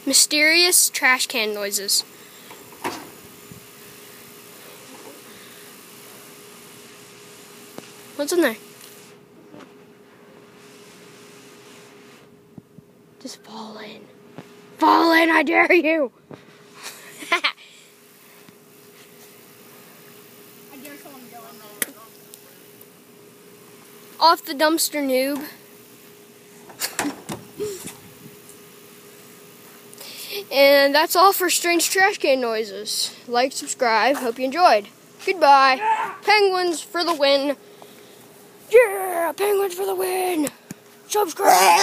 Mysterious trash can noises. What's in there? Just fall in. Fall in, I dare you! I dare someone to go in there. Off the dumpster, noob. And that's all for Strange Trash Can Noises. Like, subscribe, hope you enjoyed. Goodbye. Penguins for the win. Yeah, Penguins for the win. Subscribe.